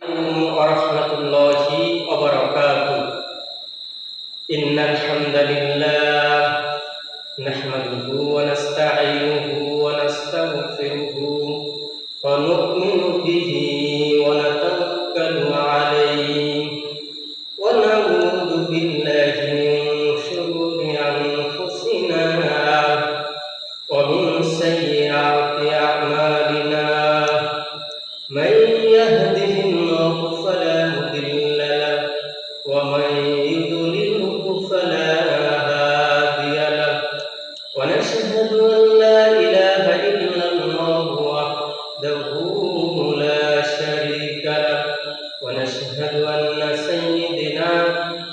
ورحمة الله وبركاته. إن الحمد لله نحمده ونستعينه ونستغفره ونؤمن به ونتوكل عليه ونعوذ بالله من شرور أنفسنا ومن سيئات أعمالنا. من يهده الله فلا مضل له ومن يضلله فلا هادي له. ونشهد أن لا إله إلا الله وحده لا شريك له. ونشهد أن سيدنا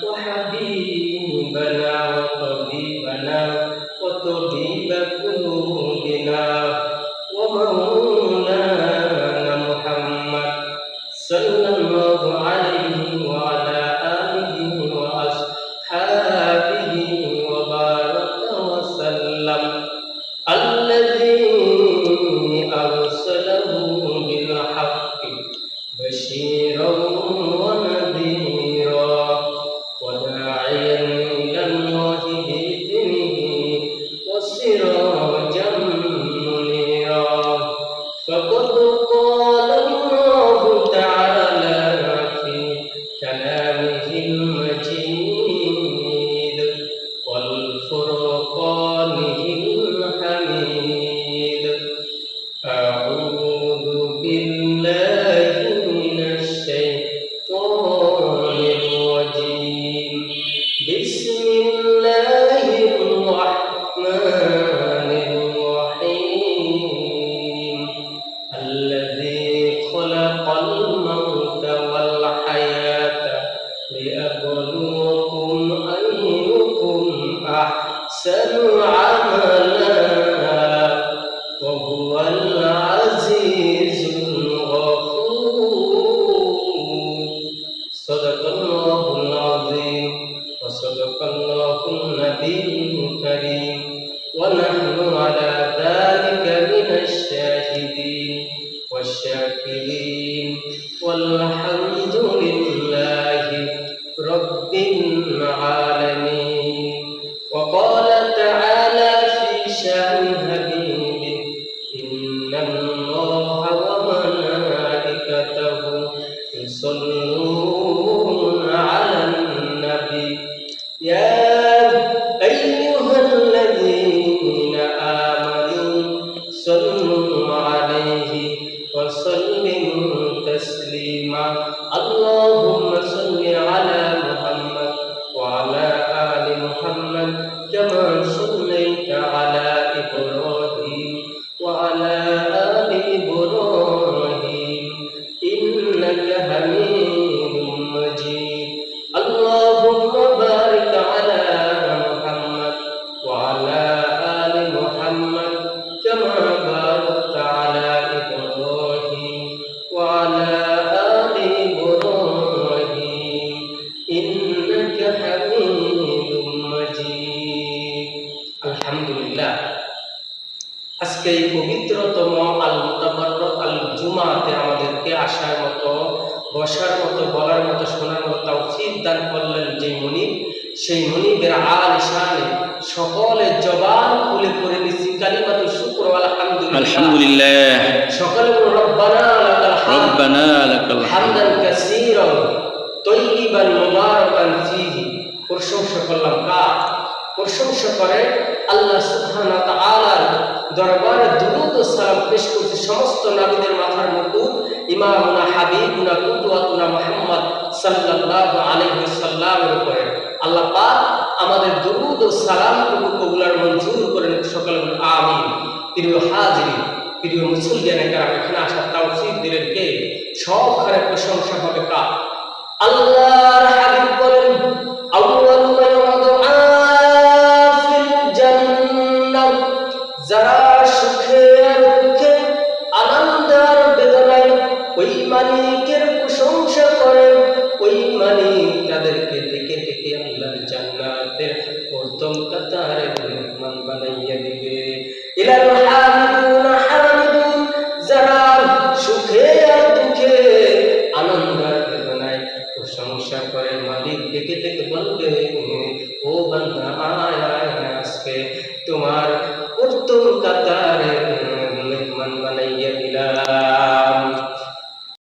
وحبيبنا وطبيبنا وطبيب قلوبنا ومولانا محمد صلى الله عليه وعلى آله وأصحابه وبارك وسلم الذي أرسله بالحق بشيرا ونذيرا وداعيا إلى الله بإذنه وسراجا منيرا. فقد قال الله تعالى في كلامه المجيد والفرقانه الحميد: أعوذ بالله من الشيطان الرجيم. بسم الله الرحمن الرحيم. الذي خلق الموت والحياة ليبلوكم أيكم أحسن عملا وهو العزيز الغفور. صدق الله العظيم وصدق الله النبي الكريم ونحن على ذلك من الشاهدين والشاكرين والحمد لله رب العالمين. وقال تعالى في شأن حبيبه: إن الله وملائكته يصلون على النبي يا أيها الذين آمنوا صلوا عليه وسلموا تسليما. اللهم صل على محمد وعلى آل محمد كما صليت على إبراهيم وعلى آل إبراهيم إنك حميد مجيد. اللهم بارك على محمد وعلى آل محمد كما باركت على إبراهيم وعلى آل إبراهيم إنك حميد مجيد. আলহামদুলিল্লাহ, আজকে এই পবিত্রতম আল মুতাবাররাক আল জুমাতে আমাদেরকে আসার মতো, বসার মতো, বলার মতো, শোনার মতো তৌফিক দান করলেন যে মুনিব, সেই মুনিবের আলিশানে সকলে জবান খুলে পড়ে দিচ্ছি কালিমাতু শুকর ওয়া আলহামদুলিল্লাহ। সকলে বলুন রব্বানা লাকাল হামদান কাসীরান তাইয়িবান মুবারাকান ফীহি। প্রশংসা করলাম কার? প্রশংসা করে আল্লাহ সুবহানাহু ওয়া তাআলার দরবারে দুরূদ ও সালাম পেশ করছি সমস্ত নবীদের মাথার মুকুট ইমামুনা হাবিবুনা কুদওয়াতুনা মুহাম্মদ সাল্লাল্লাহু আলাইহি ওয়াসাল্লামের উপরে। আল্লাহ পাক আমাদের দুরূদ ও সালামটুকু কবুল আর মঞ্জুর করেন। সকলে বলুন আমিন। প্রিয় হাজিরিন, প্রিয় মুসলমানে কারা এখানে আসার তৌফিক দিলেন কে? সবখানে প্রশংসা হবে কার? আল্লাহর হাবিব বলেন, আউয়ালু মান ওয়াদআ ফিল জান্নাহ, যারা সুখে আর দুঃখে, আনন্দ আর বেদনায় ওই মালিকের প্রশংসা করে, ওই মালিক তাদেরকে দেখে দেখে আল্লাহর জান্নাতের প্রথম কাতারে মেহমান বানাইয়া দিবে। ইলাল হামিদুন হামিদুন, যারা সুখে আর দুঃখে, আনন্দ ডেকে ডেকে বলবে ও বান্দা আয় আয়